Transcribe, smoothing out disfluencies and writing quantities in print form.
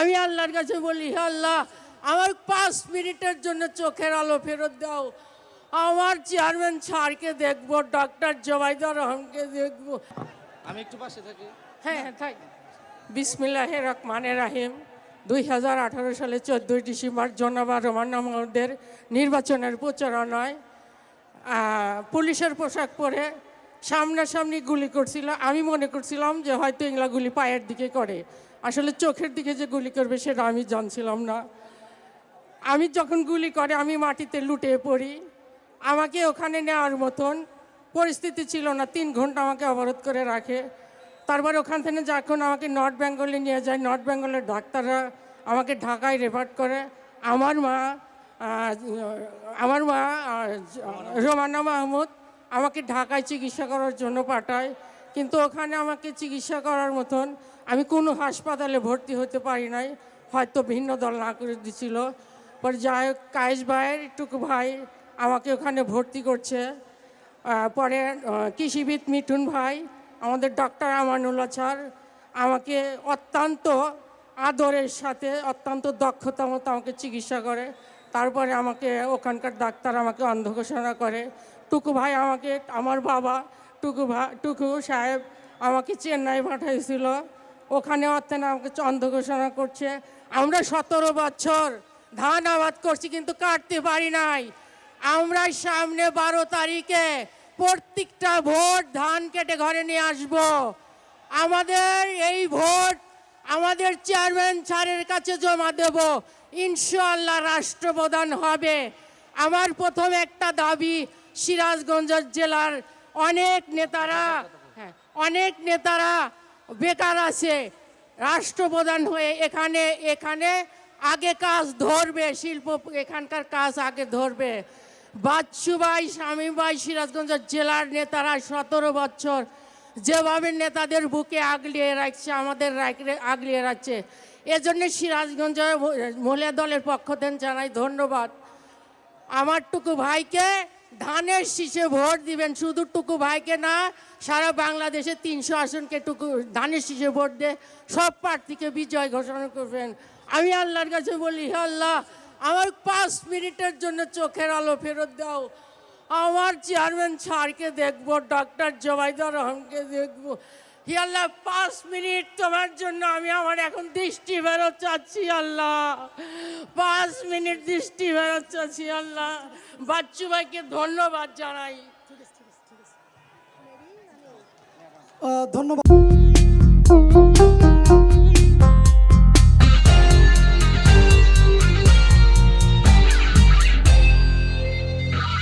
আমি আল্লাহর কাছে বলি, হে আল্লাহ, আমার 5 মিনিটের জন্য চোখের আলো ফেরত দাও। আমার চেয়ারম্যান স্যারকে দেখবো, ডক্টর জোবাইদুর রহমানকে দেখবো। আমি একটু পাশে থাকি। হ্যাঁ, থাক। বিসমিল্লাহির রহমানির রহিম। 2018 সালে 14 ডিসেম্বর জনাব রোমান্না মহোদয়ের নির্বাচনের প্রচারণায় পুলিশের পোশাক পরে সামনাসামনি গুলি করছিল। আমি মনে করছিলাম যে হয়তো এগুলা গুলি পায়ের দিকে করে, আসলে চোখের দিকে যে গুলি করবে সেটা আমি জানছিলাম না। আমি যখন গুলি করে আমি মাটিতে লুটিয়ে পড়ি। আমাকে ওখানে নেওয়ার মতন পরিস্থিতি ছিল না। 3 ঘন্টা আমাকে অবরোধ করে রাখে। তারপর ওখান থেকে যখন আমাকে নর্থ বেঙ্গলে নিয়ে যায়, নর্থ বেঙ্গলের ডাক্তাররা আমাকে ঢাকায় রেফার করে। আমার মা রোমানা মাহমুদ আমাকে ঢাকায় চিকিৎসা করার জন্য পাঠায়, কিন্তু ওখানে আমাকে চিকিৎসা করার মতন আমি কোনো হাসপাতালে ভর্তি হতে পারি নাই, হয়তো ভিন্ন দল না করে দিছিল। পরে যাই হোক, কায়েস ভাইয়ের টুকু ভাই আমাকে ওখানে ভর্তি করছে। পরে কৃষিবিদ মিঠুন ভাই, আমাদের ডক্টর আমানুল্লাহ স্যার আমাকে অত্যন্ত আদরের সাথে অত্যন্ত দক্ষতা মতো আমাকে চিকিৎসা করে। তারপরে আমাকে ওখানকার ডাক্তার আমাকে অন্ধ ঘোষণা করে। টুকু ভাই আমাকে, আমার বাবা টুকু সাহেব আমাকে চেন্নাই পাঠাইছিল। ওখানে অর্থেন আমাকে অন্ধ ঘোষণা করছে। আমরা 17 বছর ধান আবাদ করছি কিন্তু কাটতে পারি নাই। আমরা সামনে 12 তারিখে প্রত্যেকটা ভোট ধান কেটে ঘরে নিয়ে আসব। আমাদের এই ভোট আমাদের চেয়ারম্যান স্যারের কাছে জমা দেব, ইনশাআল্লাহ রাষ্ট্রপ্রধান হবে। আমার প্রথম একটা দাবি, সিরাজগঞ্জ জেলার অনেক নেতারা বেকার আছে, রাষ্ট্রপ্রধান হয়ে এখানে আগে কাজ ধরবে, শিল্প এখানকার কাজ আগে ধরবে। বাচ্চু ভাই, শামীম ভাই, সিরাজগঞ্জ জেলার নেতারা 17 বছর যেভাবে নেতাদের বুকে আগলিয়ে রাখছে, আমাদের আগলিয়ে রাখছে। এজন্য সিরাজগঞ্জ মহিলা দলের পক্ষ থেকে জানাই ধন্যবাদ। আমার টুকু ভাইকে ধানের শীষে ভোট দিবেন, শুধু টুকু ভাইকে না, সারা বাংলাদেশে 300 আসনকে ধানের শীষে ভোট দিয়ে সব প্রার্থীকে বিজয় ঘোষণা করবেন। আমি আল্লাহর কাছে বলি, হে আল্লাহ, আমার 5 মিনিটের জন্য চোখের আলো ফেরত দাও। আমার চেয়ারম্যান স্যারকে দেখবো, ডক্টর জোবাইদুর রহমানকে দেখবো। হে আল্লাহ, 5 মিনিট তোমার জন্য আমি আমার এখন দৃষ্টি ফেরত চাচ্ছি আল্লাহ। 5 মিনিট দৃষ্টি ফেরত চাচ্ছি আল্লাহ। বাচ্চু ভাইকে ধন্যবাদ জানাই। ধন্যবাদ।